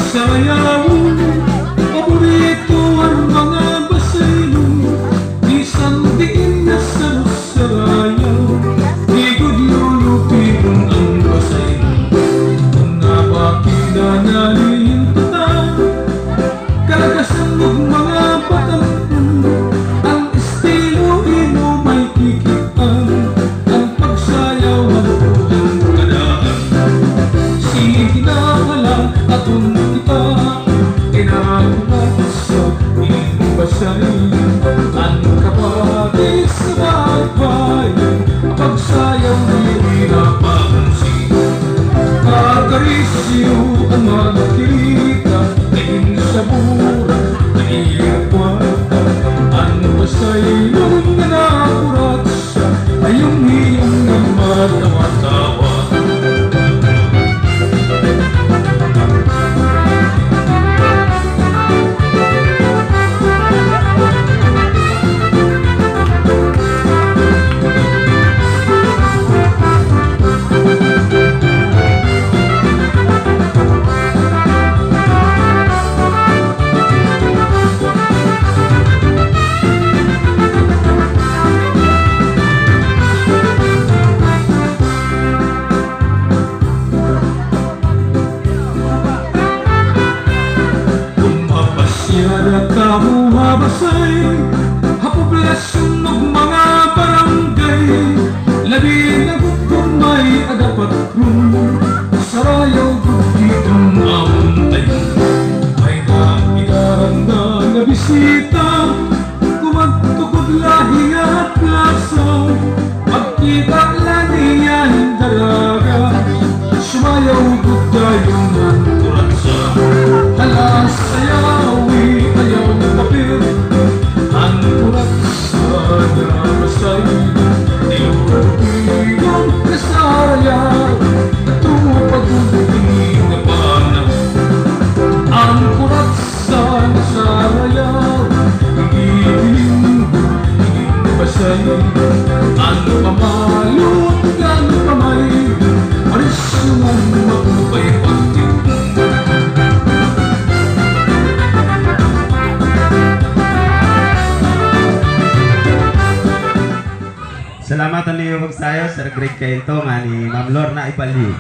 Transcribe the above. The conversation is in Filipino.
sayaw, paborito ang mga basero. Isang diin na sarayaw, igod lulupin ang basero. Kung nabakila na lihintutan, kalagasan ng mga batampan, ang estilo ino may kikitan, ang pagsayaw magpuan kadaan. Sige na lang atong kita, kinakulat sa inibasay, ang kapatid sa bahay-bayan, ang pagsayaw di napansin. Kakarisyo ang mga kita, tingin sa mura, naiiwata, ang basay nung nakurat siya, ay yung iyong na matawa-tawa. Kamuhabasay, hapopulasyon ng mga barangay, labi na kung may adapat rum, sarayaw ditong amtay. May nakitaan na nabisita, kumagtukod lahi at plaza, pagkita lang niya dalaga, sumayaw tayong ang turansa. Alas sayawi, ayaw ng papel, ang kurat sa namasay, nilupinong kasayaw, tumupag-uting na panahon. Ang kurat sa nasayaw, igigiling, inibasay, ang pamalot, ang pamay, aris naman makupay pagtipong. Salamat ang niyong magsayo, Sir Greg Kainto, nga ni Ma'am Lorna Ibaliw.